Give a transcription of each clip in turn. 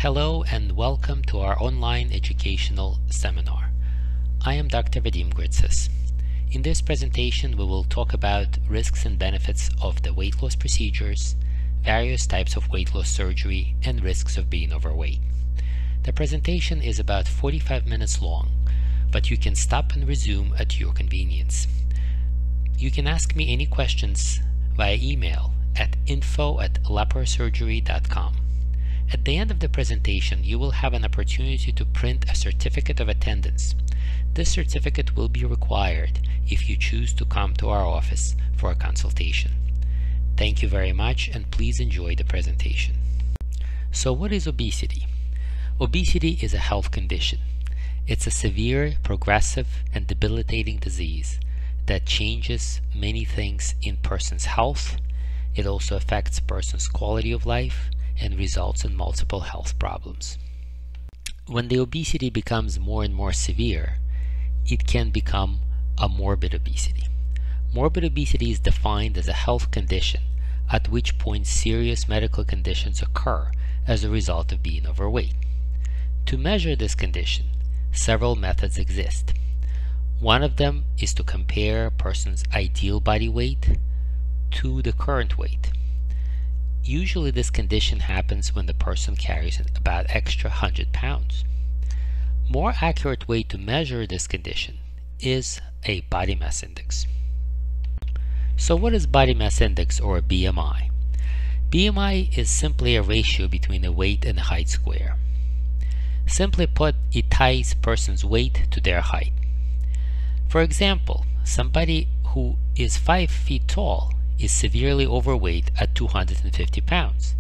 Hello and welcome to our online educational seminar. I am Dr. Vadim Gritsas. In this presentation, we will talk about risks and benefits of the weight loss procedures, various types of weight loss surgery, and risks of being overweight. The presentation is about 45 minutes long, but you can stop and resume at your convenience. You can ask me any questions via email at info@laparossurgery.com. At the end of the presentation, you will have an opportunity to print a certificate of attendance. This certificate will be required if you choose to come to our office for a consultation. Thank you very much, and please enjoy the presentation. So what is obesity? Obesity is a health condition. It's a severe, progressive, and debilitating disease that changes many things in person's health. It also affects a person's quality of life and results in multiple health problems. When the obesity becomes more and more severe, it can become a morbid obesity. Morbid obesity is defined as a health condition at which point serious medical conditions occur as a result of being overweight. To measure this condition, several methods exist. One of them is to compare a person's ideal body weight to the current weight. Usually this condition happens when the person carries about extra 100 pounds. More accurate way to measure this condition is a body mass index. So what is body mass index, or BMI? BMI is simply a ratio between the weight and the height square. Simply put, it ties a person's weight to their height. For example, somebody who is 5 feet tall is severely overweight at 250 pounds.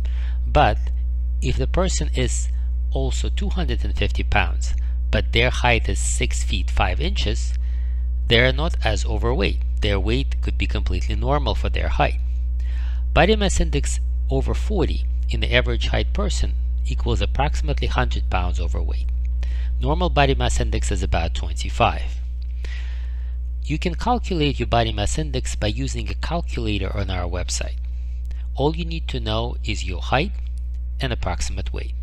But if the person is also 250 pounds, but their height is 6 feet 5 inches, they are not as overweight. Their weight could be completely normal for their height. Body mass index over 40 in the average height person equals approximately 100 pounds overweight. Normal body mass index is about 25. You can calculate your body mass index by using a calculator on our website. All you need to know is your height and approximate weight.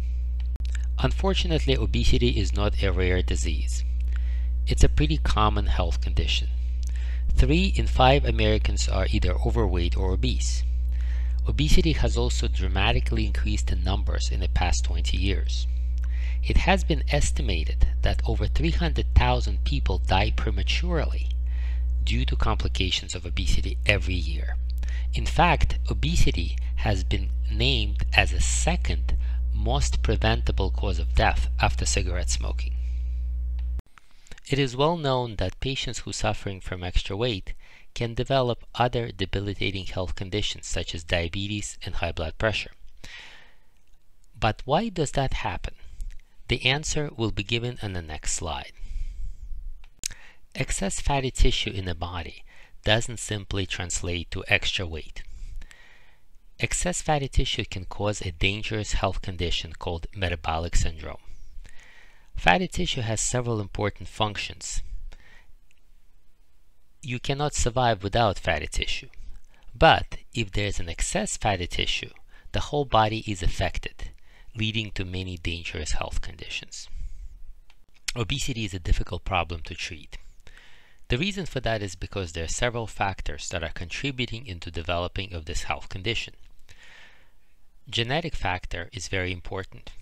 Unfortunately, obesity is not a rare disease. It's a pretty common health condition. 3 in 5 Americans are either overweight or obese. Obesity has also dramatically increased in numbers in the past 20 years. It has been estimated that over 300,000 people die prematurely due to complications of obesity every year. In fact, obesity has been named as the second most preventable cause of death after cigarette smoking. It is well known that patients who are suffering from extra weight can develop other debilitating health conditions such as diabetes and high blood pressure. But why does that happen? The answer will be given on the next slide. Excess fatty tissue in the body doesn't simply translate to extra weight. Excess fatty tissue can cause a dangerous health condition called metabolic syndrome. Fatty tissue has several important functions. You cannot survive without fatty tissue. But if there is an excess fatty tissue, the whole body is affected, leading to many dangerous health conditions. Obesity is a difficult problem to treat. The reason for that is because there are several factors that are contributing into developing of this health condition. Genetic factor is very important.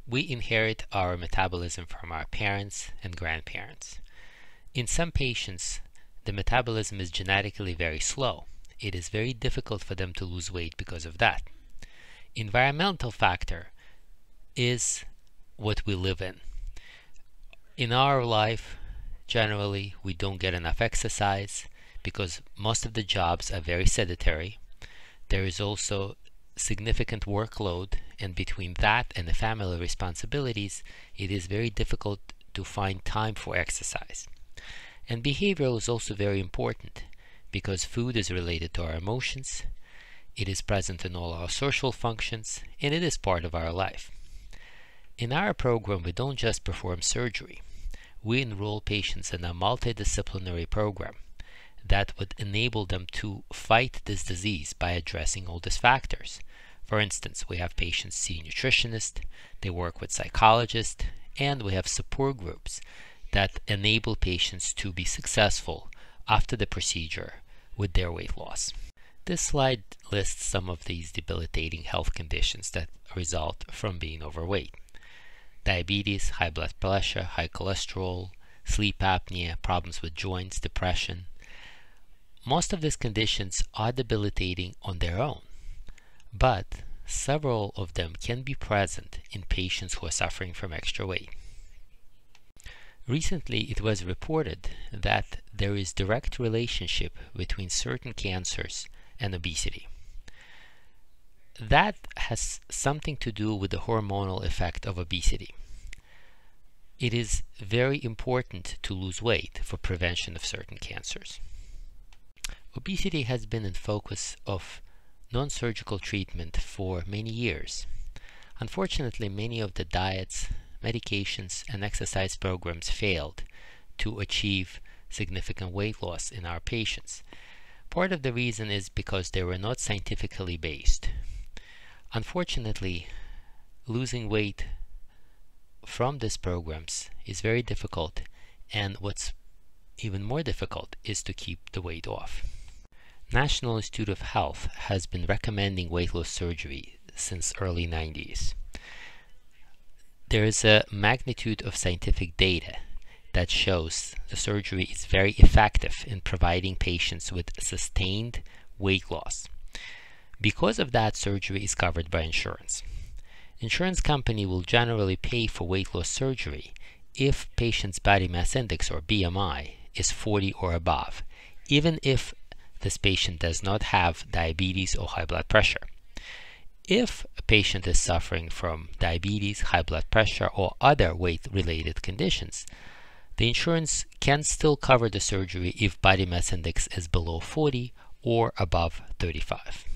We inherit our metabolism from our parents and grandparents. In some patients, the metabolism is genetically very slow. It is very difficult for them to lose weight because of that. Environmental factor is what we live in. In our life, generally, we don't get enough exercise because most of the jobs are very sedentary. There is also significant workload, and between that and the family responsibilities, it is very difficult to find time for exercise. And behavioral is also very important because food is related to our emotions, it is present in all our social functions, and it is part of our life. In our program, we don't just perform surgery. We enroll patients in a multidisciplinary program that would enable them to fight this disease by addressing all these factors. For instance, we have patients see nutritionists, they work with psychologists, and we have support groups that enable patients to be successful after the procedure with their weight loss. This slide lists some of these debilitating health conditions that result from being overweight. Diabetes, high blood pressure, high cholesterol, sleep apnea, problems with joints, depression. Most of these conditions are debilitating on their own, but several of them can be present in patients who are suffering from extra weight. Recently, it was reported that there is direct relationship between certain cancers and obesity. That has something to do with the hormonal effect of obesity. It is very important to lose weight for prevention of certain cancers. Obesity has been in focus of non-surgical treatment for many years. Unfortunately, many of the diets, medications, and exercise programs failed to achieve significant weight loss in our patients. Part of the reason is because they were not scientifically based. Unfortunately, losing weight from these programs is very difficult, and what's even more difficult is to keep the weight off. National Institute of Health has been recommending weight loss surgery since early 90s. There is a magnitude of scientific data that shows the surgery is very effective in providing patients with sustained weight loss. Because of that, surgery is covered by insurance. Insurance company will generally pay for weight loss surgery if patient's body mass index or BMI is 40 or above, even if this patient does not have diabetes or high blood pressure. If a patient is suffering from diabetes, high blood pressure, or other weight-related conditions, the insurance can still cover the surgery if body mass index is below 40 or above 35.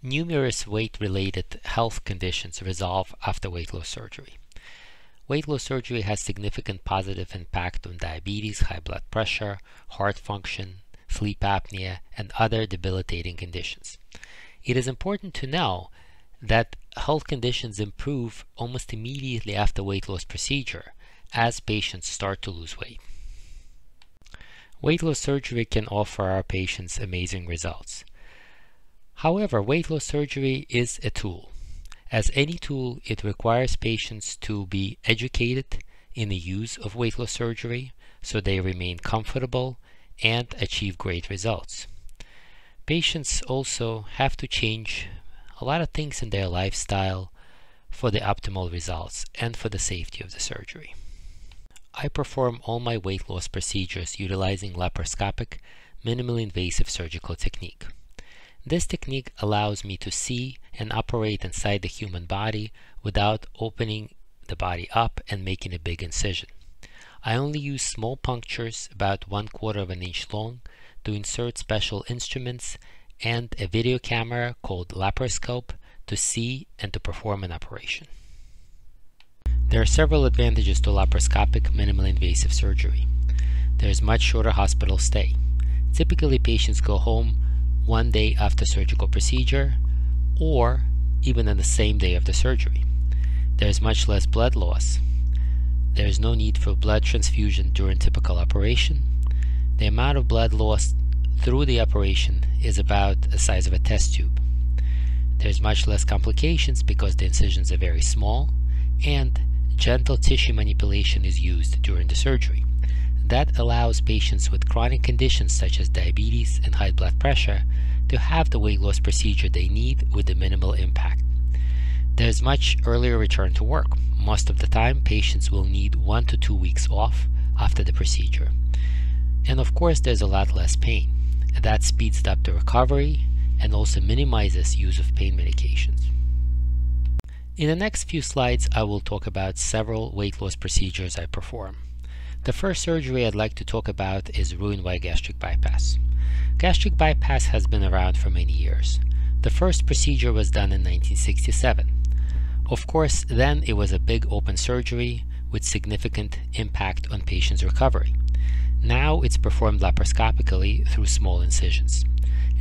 Numerous weight-related health conditions resolve after weight loss surgery. Weight loss surgery has significant positive impact on diabetes, high blood pressure, heart function, sleep apnea, and other debilitating conditions. It is important to know that health conditions improve almost immediately after weight loss procedure as patients start to lose weight. Weight loss surgery can offer our patients amazing results. However, weight loss surgery is a tool. As any tool, it requires patients to be educated in the use of weight loss surgery so they remain comfortable and achieve great results. Patients also have to change a lot of things in their lifestyle for the optimal results and for the safety of the surgery. I perform all my weight loss procedures utilizing laparoscopic, minimally invasive surgical technique. This technique allows me to see and operate inside the human body without opening the body up and making a big incision. I only use small punctures about 1/4 of an inch long to insert special instruments and a video camera called laparoscope to see and to perform an operation. There are several advantages to laparoscopic minimally invasive surgery. There is much shorter hospital stay. Typically, patients go home one day after surgical procedure or even on the same day of the surgery. There is much less blood loss. There is no need for blood transfusion during typical operation. The amount of blood lost through the operation is about the size of a test tube. There's much less complications because the incisions are very small, and gentle tissue manipulation is used during the surgery. That allows patients with chronic conditions such as diabetes and high blood pressure to have the weight loss procedure they need with a minimal impact. There's much earlier return to work. Most of the time, patients will need 1 to 2 weeks off after the procedure. And of course, there's a lot less pain. That speeds up the recovery and also minimizes use of pain medications. In the next few slides, I will talk about several weight loss procedures I perform. The first surgery I'd like to talk about is Roux-en-Y gastric bypass. Gastric bypass has been around for many years. The first procedure was done in 1967. Of course, then it was a big open surgery with significant impact on patients' recovery. Now it's performed laparoscopically through small incisions.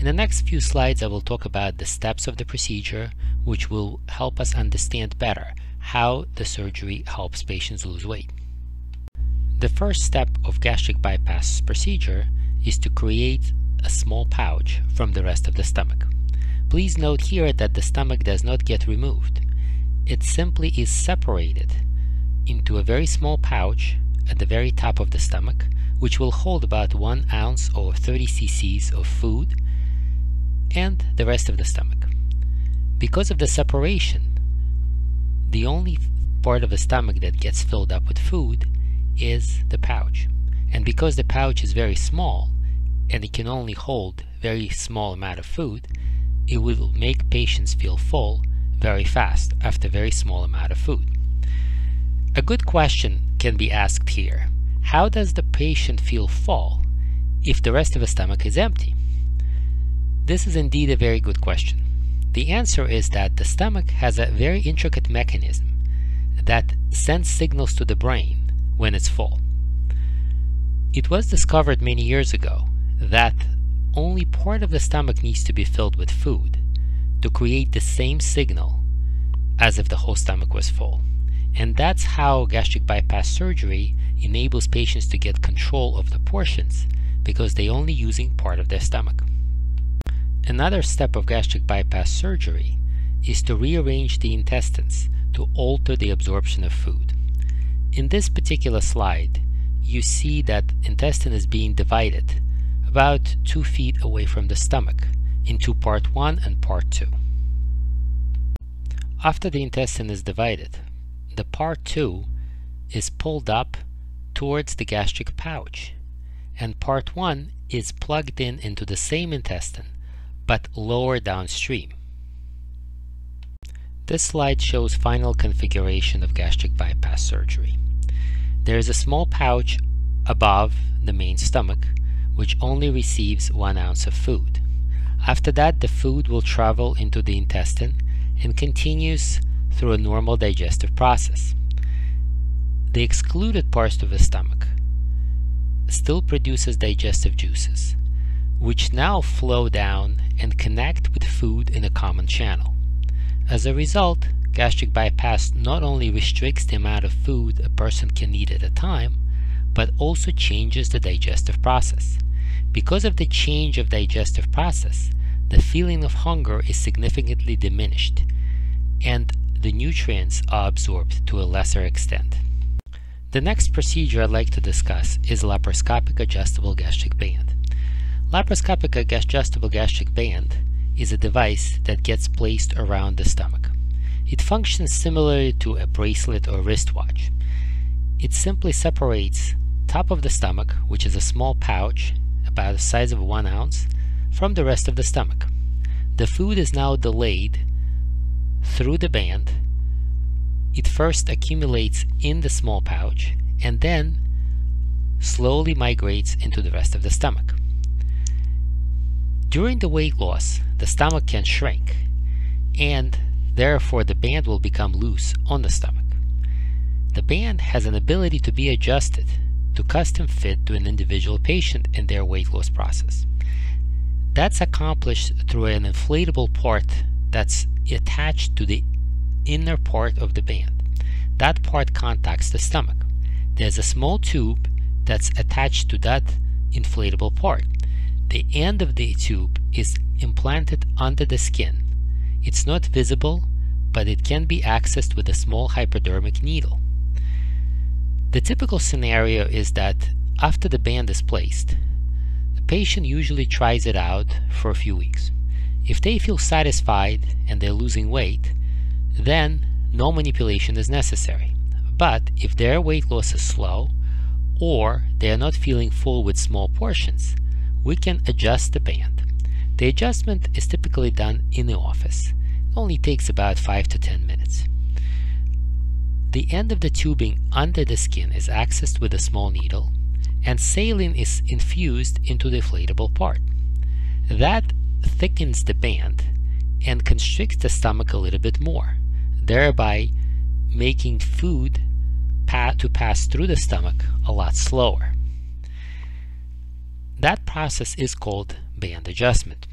In the next few slides, I will talk about the steps of the procedure, which will help us understand better how the surgery helps patients lose weight. The first step of gastric bypass procedure is to create a small pouch from the rest of the stomach. Please note here that the stomach does not get removed. It simply is separated into a very small pouch at the very top of the stomach, which will hold about 1 ounce or 30 cc's of food and the rest of the stomach. Because of the separation, the only part of the stomach that gets filled up with food is the pouch. And because the pouch is very small and it can only hold very small amount of food, it will make patients feel full very fast after very small amount of food. A good question can be asked here: how does the patient feel full if the rest of the stomach is empty? This is indeed a very good question. The answer is that the stomach has a very intricate mechanism that sends signals to the brain when it's full. It was discovered many years ago that only part of the stomach needs to be filled with food to create the same signal as if the whole stomach was full. And that's how gastric bypass surgery enables patients to get control of the portions, because they're only using part of their stomach. Another step of gastric bypass surgery is to rearrange the intestines to alter the absorption of food. In this particular slide, you see that intestine is being divided about 2 feet away from the stomach into part 1 and part 2. After the intestine is divided, the part 2 is pulled up towards the gastric pouch, and part 1 is plugged into the same intestine but lower downstream. This slide shows final configuration of gastric bypass surgery. There is a small pouch above the main stomach which only receives 1 ounce of food. After that, the food will travel into the intestine and continues through a normal digestive process. The excluded part of the stomach still produces digestive juices, which now flow down and connect with food in a common channel. As a result, gastric bypass not only restricts the amount of food a person can eat at a time, but also changes the digestive process. Because of the change of digestive process, the feeling of hunger is significantly diminished, and the nutrients are absorbed to a lesser extent. The next procedure I'd like to discuss is laparoscopic adjustable gastric band. Laparoscopic adjustable gastric band is a device that gets placed around the stomach. It functions similarly to a bracelet or wristwatch. It simply separates top of the stomach, which is a small pouch about the size of 1 ounce, from the rest of the stomach. The food is now delayed through the band. It first accumulates in the small pouch and then slowly migrates into the rest of the stomach. During the weight loss, the stomach can shrink, and therefore the band will become loose on the stomach. The band has an ability to be adjusted to custom fit to an individual patient in their weight loss process. That's accomplished through an inflatable part that's attached to the inner part of the band. That part contacts the stomach. There's a small tube that's attached to that inflatable part. The end of the tube is implanted under the skin. It's not visible, but it can be accessed with a small hypodermic needle. The typical scenario is that after the band is placed, the patient usually tries it out for a few weeks. If they feel satisfied and they're losing weight, then no manipulation is necessary. But if their weight loss is slow, or they are not feeling full with small portions, we can adjust the band. The adjustment is typically done in the office. It only takes about 5 to 10 minutes. The end of the tubing under the skin is accessed with a small needle, and saline is infused into the inflatable part. That thickens the band and constricts the stomach a little bit more, thereby making food to pass through the stomach a lot slower. That process is called band adjustment.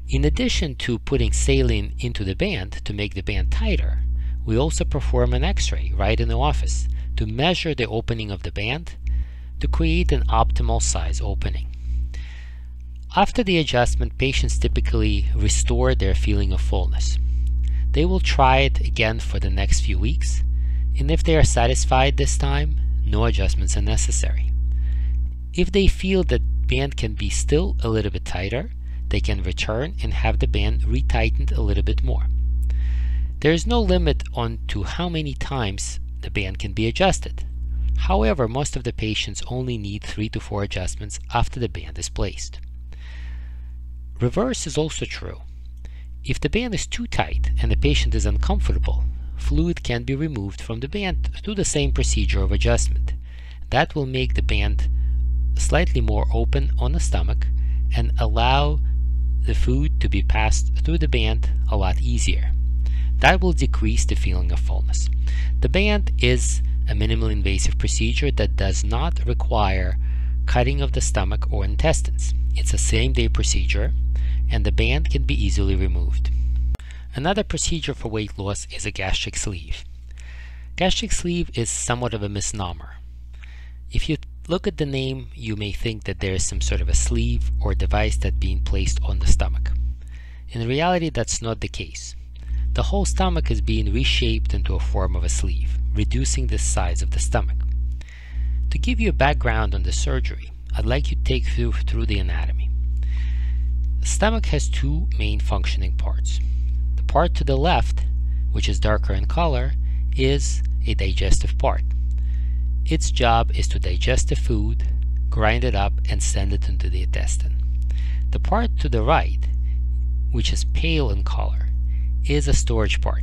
In addition to putting saline into the band to make the band tighter, we also perform an X-ray right in the office to measure the opening of the band to create an optimal size opening. After the adjustment, patients typically restore their feeling of fullness. They will try it again for the next few weeks, and if they are satisfied this time, no adjustments are necessary. If they feel that band can be still a little bit tighter, they can return and have the band retightened a little bit more. There is no limit on to how many times the band can be adjusted. However, most of the patients only need 3 to 4 adjustments after the band is placed. Reverse is also true. If the band is too tight and the patient is uncomfortable, fluid can be removed from the band through the same procedure of adjustment. That will make the band slightly more open on the stomach and allow the food to be passed through the band a lot easier. That will decrease the feeling of fullness. The band is a minimally invasive procedure that does not require cutting of the stomach or intestines. It's a same-day procedure, and the band can be easily removed. Another procedure for weight loss is a gastric sleeve. Gastric sleeve is somewhat of a misnomer. If you look at the name, you may think that there is some sort of a sleeve or device that's being placed on the stomach. In reality, that's not the case. The whole stomach is being reshaped into a form of a sleeve, reducing the size of the stomach. To give you a background on the surgery, I'd like you to take you through the anatomy. The stomach has 2 main functioning parts. The part to the left, which is darker in color, is a digestive part. Its job is to digest the food, grind it up, and send it into the intestine. The part to the right, which is pale in color, is a storage part.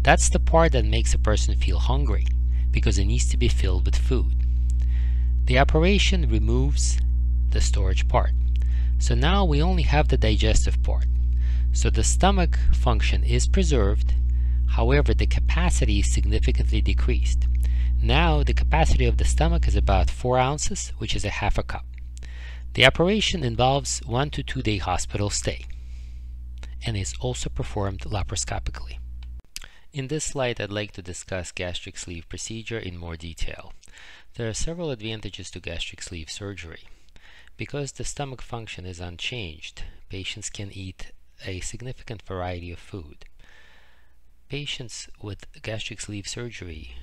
That's the part that makes a person feel hungry because it needs to be filled with food. The operation removes the storage part. So now we only have the digestive part. So the stomach function is preserved, however the capacity is significantly decreased. Now the capacity of the stomach is about 4 ounces, which is a half a cup. The operation involves 1 to 2 day hospital stay and is also performed laparoscopically. In this slide, I'd like to discuss gastric sleeve procedure in more detail. There are several advantages to gastric sleeve surgery. Because the stomach function is unchanged, patients can eat a significant variety of food. Patients with gastric sleeve surgery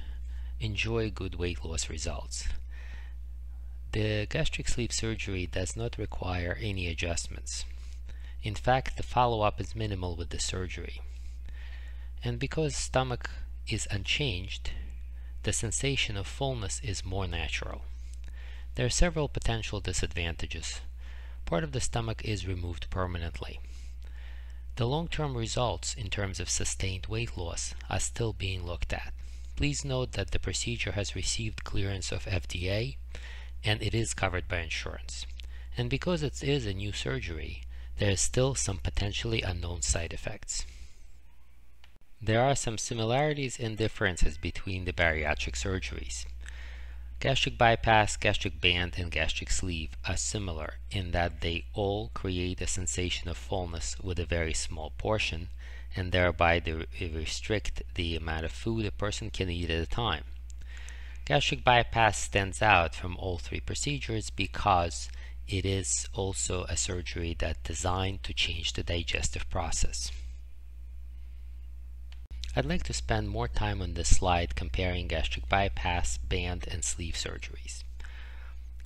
enjoy good weight loss results. The gastric sleeve surgery does not require any adjustments. In fact, the follow-up is minimal with the surgery. And because stomach is unchanged, the sensation of fullness is more natural. There are several potential disadvantages. Part of the stomach is removed permanently. The long-term results in terms of sustained weight loss are still being looked at. Please note that the procedure has received clearance of FDA and it is covered by insurance. And because it is a new surgery, there is still some potentially unknown side effects. There are some similarities and differences between the bariatric surgeries. Gastric bypass, gastric band, and gastric sleeve are similar in that they all create a sensation of fullness with a very small portion, and thereby they restrict the amount of food a person can eat at a time. Gastric bypass stands out from all 3 procedures because it is also a surgery that's designed to change the digestive process. I'd like to spend more time on this slide comparing gastric bypass, band, and sleeve surgeries.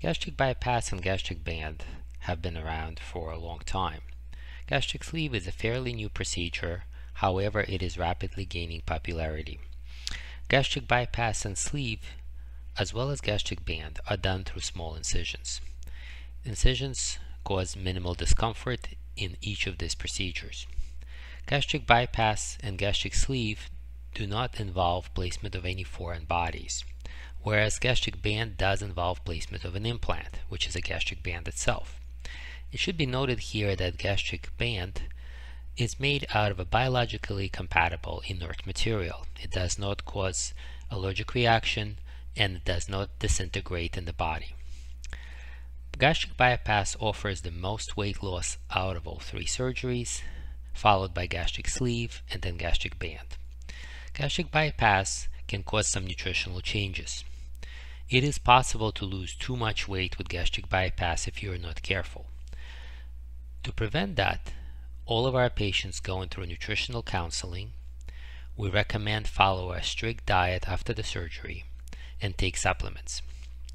Gastric bypass and gastric band have been around for a long time. Gastric sleeve is a fairly new procedure, however it is rapidly gaining popularity. Gastric bypass and sleeve, as well as gastric band, are done through small incisions. Incisions cause minimal discomfort in each of these procedures. Gastric bypass and gastric sleeve do not involve placement of any foreign bodies, whereas gastric band does involve placement of an implant, which is a gastric band itself. It should be noted here that gastric band is made out of a biologically compatible inert material. It does not cause allergic reaction and it does not disintegrate in the body. Gastric bypass offers the most weight loss out of all three surgeries, followed by gastric sleeve and then gastric band. Gastric bypass can cause some nutritional changes. It is possible to lose too much weight with gastric bypass if you are not careful. To prevent that, all of our patients go through nutritional counseling. We recommend follow a strict diet after the surgery and take supplements.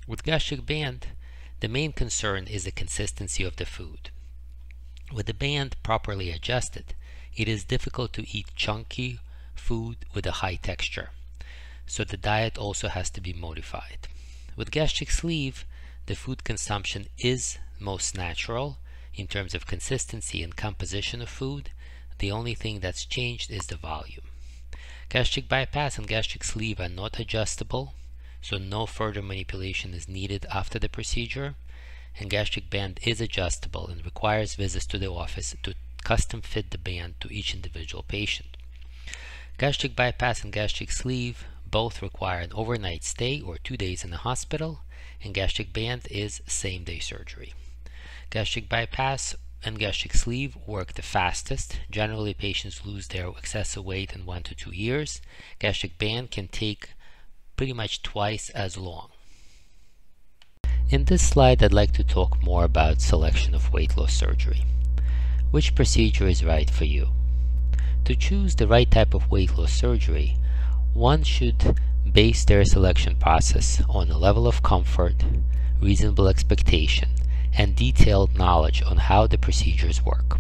With gastric band, the main concern is the consistency of the food. With the band properly adjusted, it is difficult to eat chunky food with a high texture, so the diet also has to be modified. With gastric sleeve, the food consumption is most natural in terms of consistency and composition of food. The only thing that's changed is the volume. Gastric bypass and gastric sleeve are not adjustable, so no further manipulation is needed after the procedure, and gastric band is adjustable and requires visits to the office to custom fit the band to each individual patient. Gastric bypass and gastric sleeve both require an overnight stay or 2 days in the hospital, and gastric band is same-day surgery. Gastric bypass and gastric sleeve work the fastest. Generally, patients lose their excessive weight in 1 to 2 years. Gastric band can take pretty much twice as long. In this slide, I'd like to talk more about selection of weight loss surgery. Which procedure is right for you? To choose the right type of weight loss surgery, one should base their selection process on a level of comfort, reasonable expectation, and detailed knowledge on how the procedures work.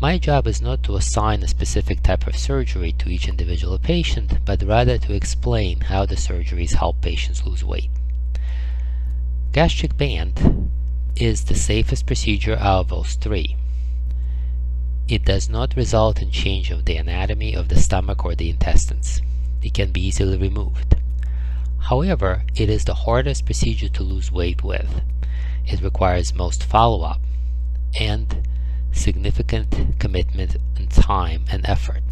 My job is not to assign a specific type of surgery to each individual patient, but rather to explain how the surgeries help patients lose weight. Gastric band is the safest procedure out of those three. It does not result in change of the anatomy of the stomach or the intestines. It can be easily removed. However, it is the hardest procedure to lose weight with. It requires most follow-up and significant commitment in time and effort.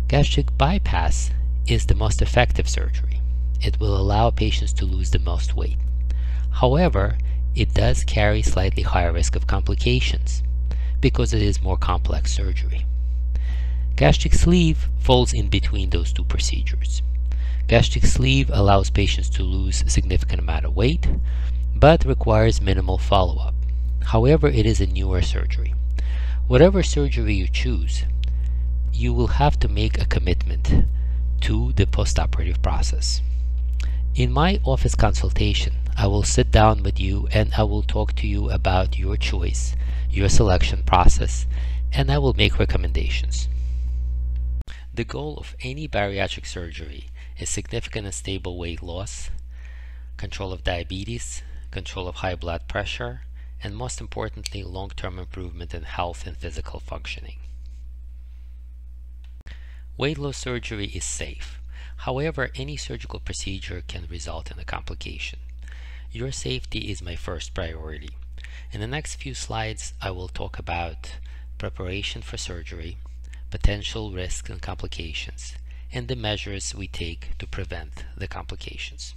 Gastric bypass is the most effective surgery. It will allow patients to lose the most weight. However, it does carry slightly higher risk of complications because it is more complex surgery. Gastric sleeve falls in between those two procedures. Gastric sleeve allows patients to lose a significant amount of weight, but requires minimal follow-up. However, it is a newer surgery. Whatever surgery you choose, you will have to make a commitment to the postoperative process. In my office consultation, I will sit down with you and I will talk to you about your choice, your selection process, and I will make recommendations. The goal of any bariatric surgery is significant and stable weight loss, control of diabetes, control of high blood pressure, and most importantly, long-term improvement in health and physical functioning. Weight loss surgery is safe. However, any surgical procedure can result in a complication. Your safety is my first priority. In the next few slides, I will talk about preparation for surgery, potential risks and complications, and the measures we take to prevent the complications.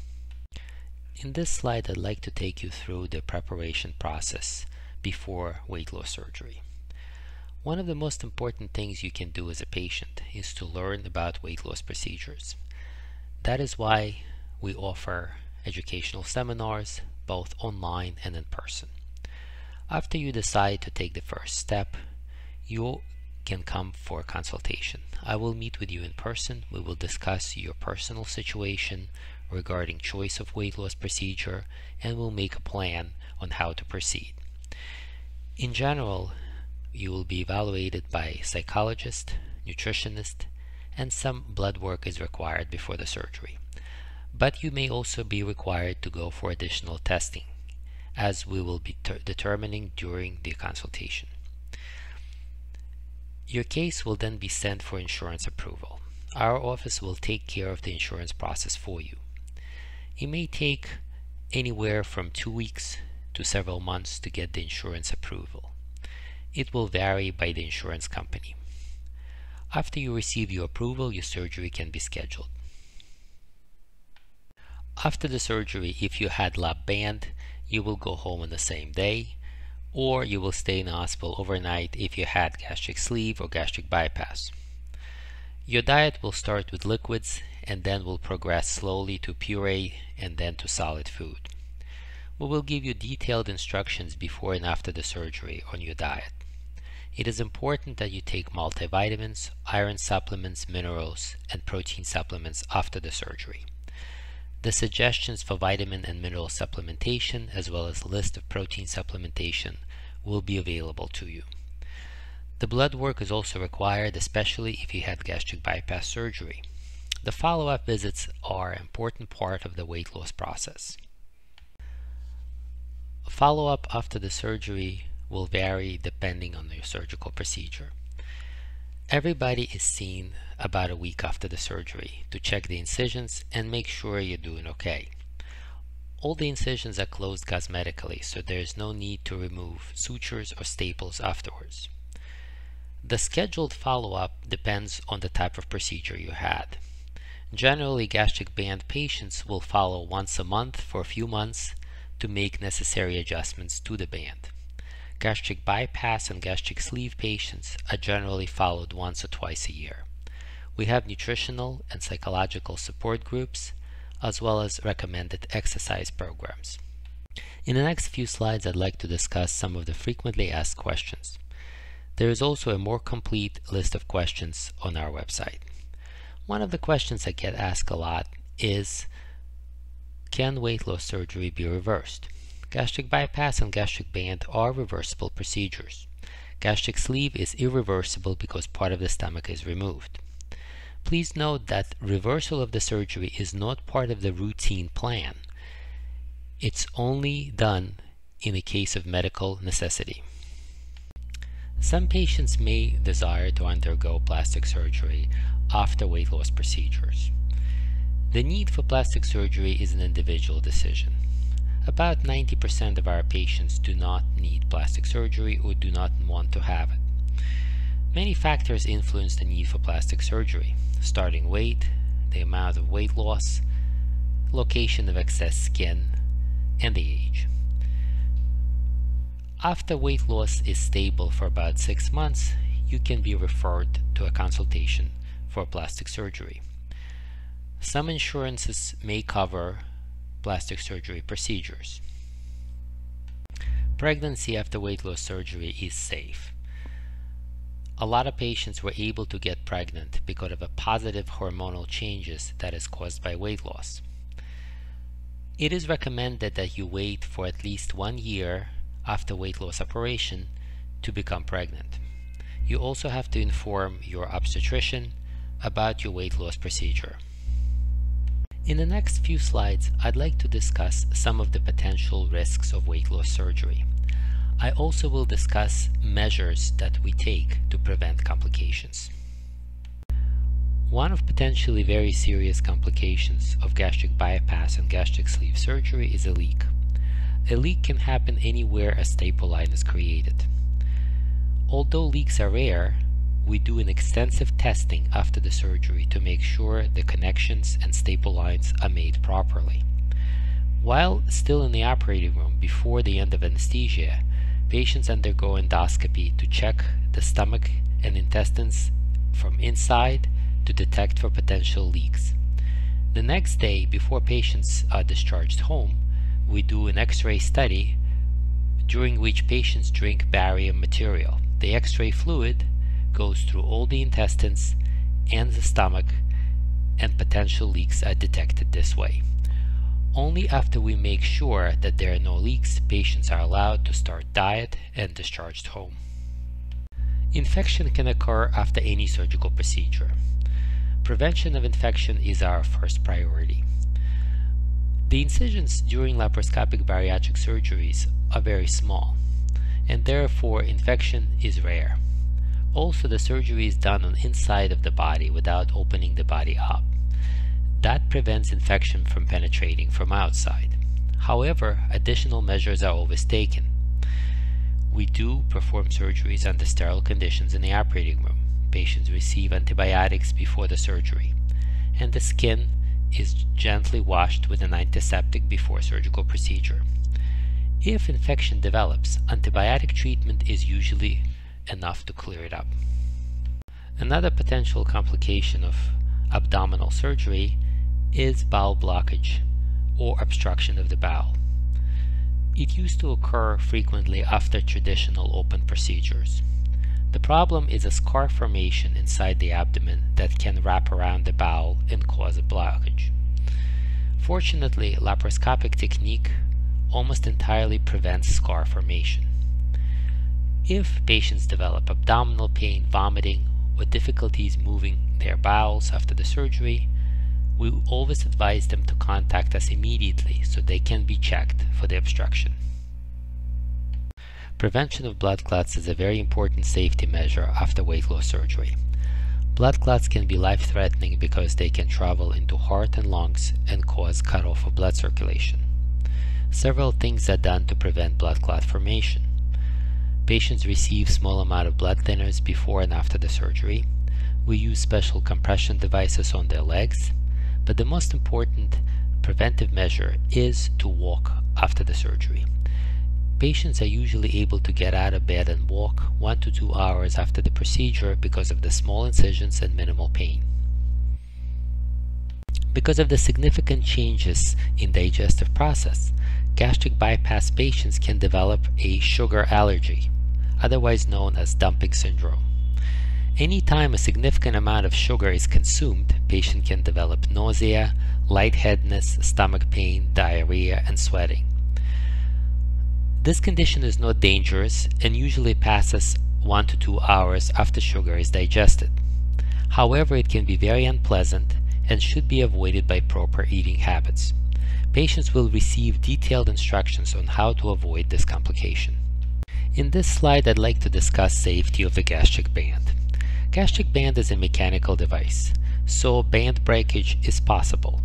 In this slide, I'd like to take you through the preparation process before weight loss surgery. One of the most important things you can do as a patient is to learn about weight loss procedures. That is why we offer educational seminars, both online and in person. After you decide to take the first step, you can come for a consultation. I will meet with you in person. We will discuss your personal situation regarding choice of weight loss procedure, and we'll make a plan on how to proceed. In general, you will be evaluated by a psychologist, nutritionist, and some blood work is required before the surgery. But you may also be required to go for additional testing, as we will be determining during the consultation. Your case will then be sent for insurance approval. Our office will take care of the insurance process for you. It may take anywhere from 2 weeks to several months to get the insurance approval. It will vary by the insurance company. After you receive your approval, your surgery can be scheduled. After the surgery, if you had lap band, you will go home on the same day, or you will stay in the hospital overnight if you had gastric sleeve or gastric bypass. Your diet will start with liquids and then will progress slowly to puree and then to solid food. We will give you detailed instructions before and after the surgery on your diet. It is important that you take multivitamins, iron supplements, minerals, and protein supplements after the surgery. The suggestions for vitamin and mineral supplementation, as well as a list of protein supplementation, will be available to you. The blood work is also required, especially if you had gastric bypass surgery. The follow-up visits are an important part of the weight loss process. Follow-up after the surgery will vary depending on your surgical procedure. Everybody is seen about a week after the surgery to check the incisions and make sure you're doing okay. All the incisions are closed cosmetically, so there is no need to remove sutures or staples afterwards. The scheduled follow-up depends on the type of procedure you had. Generally, gastric band patients will follow once a month for a few months to make necessary adjustments to the band. Gastric bypass and gastric sleeve patients are generally followed once or twice a year. We have nutritional and psychological support groups, as well as recommended exercise programs. In the next few slides, I'd like to discuss some of the frequently asked questions. There is also a more complete list of questions on our website. One of the questions I get asked a lot is, can weight loss surgery be reversed? Gastric bypass and gastric band are reversible procedures. Gastric sleeve is irreversible because part of the stomach is removed. Please note that reversal of the surgery is not part of the routine plan. It's only done in a case of medical necessity. Some patients may desire to undergo plastic surgery after weight loss procedures. The need for plastic surgery is an individual decision. About 90% of our patients do not need plastic surgery or do not want to have it. Many factors influence the need for plastic surgery: starting weight, the amount of weight loss, location of excess skin, and the age. After weight loss is stable for about 6 months, you can be referred to a consultation for plastic surgery. Some insurances may cover plastic surgery procedures. Pregnancy after weight loss surgery is safe. A lot of patients were able to get pregnant because of a positive hormonal changes that is caused by weight loss. It is recommended that you wait for at least 1 year after weight loss operation to become pregnant. You also have to inform your obstetrician about your weight loss procedure. In the next few slides, I'd like to discuss some of the potential risks of weight loss surgery. I also will discuss measures that we take to prevent complications. One of potentially very serious complications of gastric bypass and gastric sleeve surgery is a leak. A leak can happen anywhere a staple line is created. Although leaks are rare, we do an extensive testing after the surgery to make sure the connections and staple lines are made properly. While still in the operating room before the end of anesthesia, patients undergo endoscopy to check the stomach and intestines from inside to detect for potential leaks. The next day, before patients are discharged home, we do an X-ray study during which patients drink barium material. The X-ray fluid goes through all the intestines and the stomach, and potential leaks are detected this way. Only after we make sure that there are no leaks, patients are allowed to start diet and discharged home. Infection can occur after any surgical procedure. Prevention of infection is our first priority. The incisions during laparoscopic bariatric surgeries are very small, and therefore infection is rare. Also, the surgery is done on inside of the body without opening the body up. That prevents infection from penetrating from outside. However, additional measures are always taken. We do perform surgeries under sterile conditions in the operating room. Patients receive antibiotics before the surgery, and the skin is gently washed with an antiseptic before surgical procedure. If infection develops, antibiotic treatment is usually enough to clear it up. Another potential complication of abdominal surgery is bowel blockage or obstruction of the bowel. It used to occur frequently after traditional open procedures. The problem is a scar formation inside the abdomen that can wrap around the bowel and cause a blockage. Fortunately, laparoscopic technique almost entirely prevents scar formation. If patients develop abdominal pain, vomiting, or difficulties moving their bowels after the surgery, we always advise them to contact us immediately so they can be checked for the obstruction. Prevention of blood clots is a very important safety measure after weight loss surgery. Blood clots can be life-threatening because they can travel into heart and lungs and cause cutoff of blood circulation. Several things are done to prevent blood clot formation. Patients receive small amount of blood thinners before and after the surgery. We use special compression devices on their legs, but the most important preventive measure is to walk after the surgery. Patients are usually able to get out of bed and walk 1 to 2 hours after the procedure because of the small incisions and minimal pain. Because of the significant changes in digestive process, gastric bypass patients can develop a sugar allergy, otherwise known as dumping syndrome. Anytime a significant amount of sugar is consumed, patient can develop nausea, lightheadedness, stomach pain, diarrhea, and sweating. This condition is not dangerous and usually passes 1 to 2 hours after sugar is digested. However, it can be very unpleasant and should be avoided by proper eating habits. Patients will receive detailed instructions on how to avoid this complication. In this slide, I'd like to discuss safety of the gastric band. Gastric band is a mechanical device, so band breakage is possible.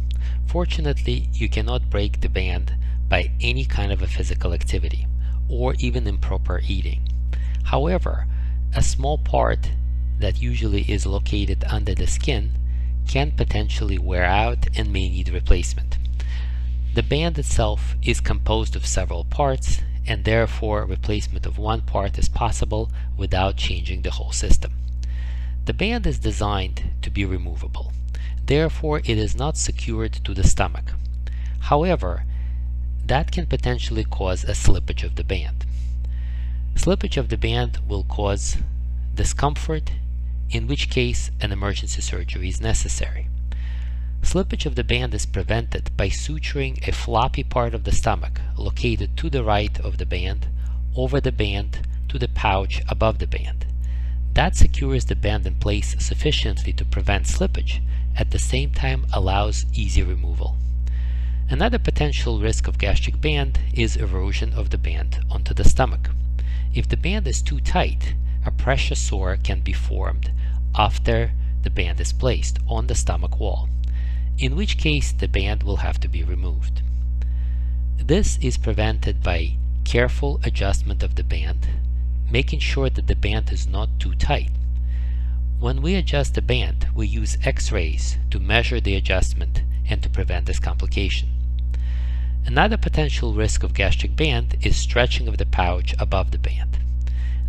Fortunately, you cannot break the band by any kind of a physical activity or even improper eating. However, a small part that usually is located under the skin can potentially wear out and may need replacement. The band itself is composed of several parts, and therefore replacement of one part is possible without changing the whole system. The band is designed to be removable. Therefore, it is not secured to the stomach. However, that can potentially cause a slippage of the band. Slippage of the band will cause discomfort, in which case an emergency surgery is necessary. Slippage of the band is prevented by suturing a floppy part of the stomach located to the right of the band, over the band, to the pouch above the band. That secures the band in place sufficiently to prevent slippage, at the same time allows easy removal. Another potential risk of gastric band is erosion of the band onto the stomach. If the band is too tight, a pressure sore can be formed after the band is placed on the stomach wall, in which case the band will have to be removed. This is prevented by careful adjustment of the band, making sure that the band is not too tight. When we adjust the band, we use X-rays to measure the adjustment and to prevent this complication. Another potential risk of gastric band is stretching of the pouch above the band.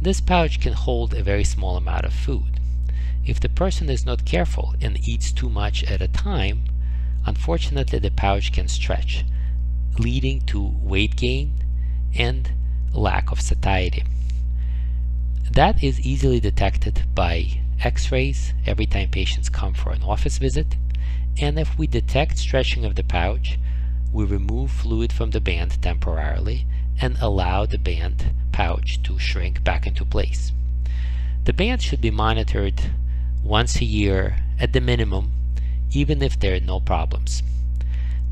This pouch can hold a very small amount of food. If the person is not careful and eats too much at a time, unfortunately the pouch can stretch, leading to weight gain and lack of satiety. That is easily detected by X-rays every time patients come for an office visit, and if we detect stretching of the pouch, we remove fluid from the band temporarily and allow the band pouch to shrink back into place. The band should be monitored once a year at the minimum, even if there are no problems.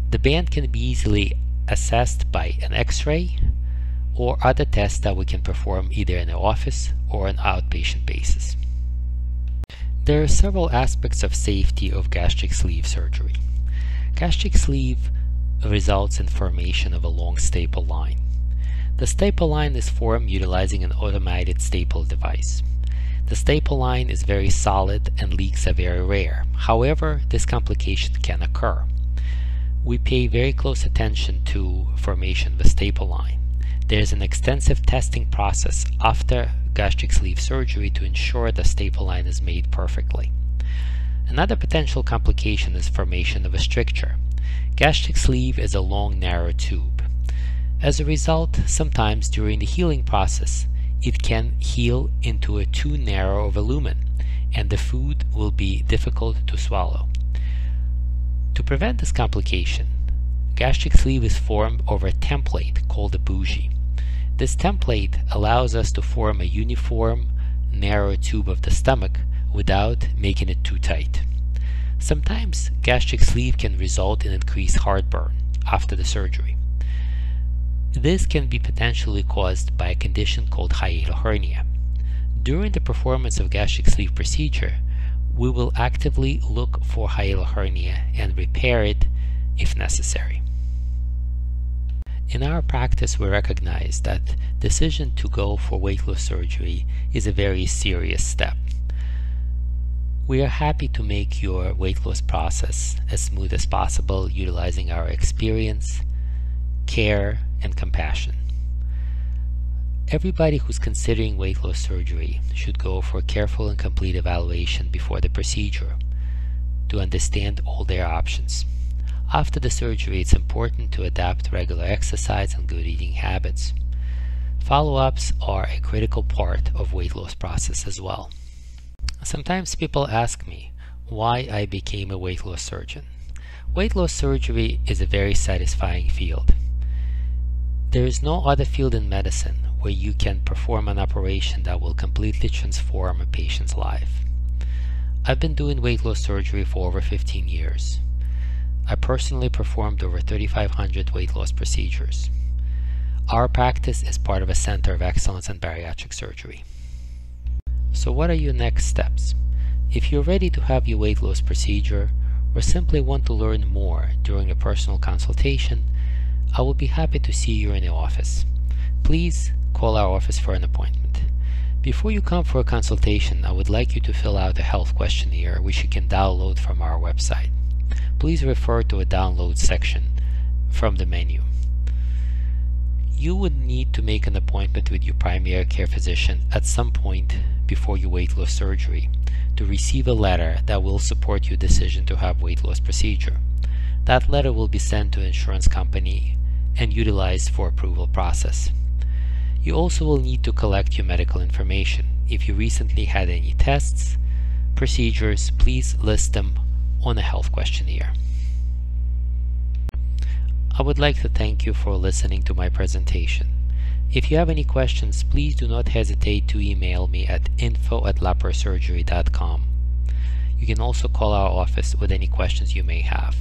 The band can be easily assessed by an X-ray or other tests that we can perform either in the office or on outpatient basis. There are several aspects of safety of gastric sleeve surgery. Gastric sleeve results in formation of a long staple line. The staple line is formed utilizing an automated staple device. The staple line is very solid and leaks are very rare. However, this complication can occur. We pay very close attention to formation of a staple line. There is an extensive testing process after gastric sleeve surgery to ensure the staple line is made perfectly. Another potential complication is formation of a stricture. Gastric sleeve is a long, narrow tube. As a result, sometimes during the healing process, it can heal into a too narrow of a lumen, and the food will be difficult to swallow. To prevent this complication, gastric sleeve is formed over a template called a bougie. This template allows us to form a uniform, narrow tube of the stomach without making it too tight. Sometimes gastric sleeve can result in increased heartburn after the surgery. This can be potentially caused by a condition called hiatal hernia. During the performance of gastric sleeve procedure, we will actively look for hiatal hernia and repair it if necessary. In our practice, we recognize that decision to go for weight loss surgery is a very serious step. We are happy to make your weight loss process as smooth as possible, utilizing our experience, care, and compassion. Everybody who's considering weight loss surgery should go for a careful and complete evaluation before the procedure to understand all their options. After the surgery, it's important to adapt regular exercise and good eating habits. Follow-ups are a critical part of weight loss process as well. Sometimes people ask me why I became a weight loss surgeon. Weight loss surgery is a very satisfying field. There is no other field in medicine where you can perform an operation that will completely transform a patient's life. I've been doing weight loss surgery for over 15 years. I personally performed over 3,500 weight loss procedures. Our practice is part of a center of excellence in bariatric surgery. So what are your next steps? If you're ready to have your weight loss procedure or simply want to learn more during a personal consultation, I will be happy to see you in the office. Please call our office for an appointment. Before you come for a consultation, I would like you to fill out a health questionnaire which you can download from our website. Please refer to a download section from the menu. You would need to make an appointment with your primary care physician at some point before your weight loss surgery to receive a letter that will support your decision to have weight loss procedure. That letter will be sent to an insurance company and utilized for approval process. You also will need to collect your medical information. If you recently had any tests, procedures, please list them on a health questionnaire. I would like to thank you for listening to my presentation. If you have any questions, please do not hesitate to email me at info@laparsurgery.com. You can also call our office with any questions you may have.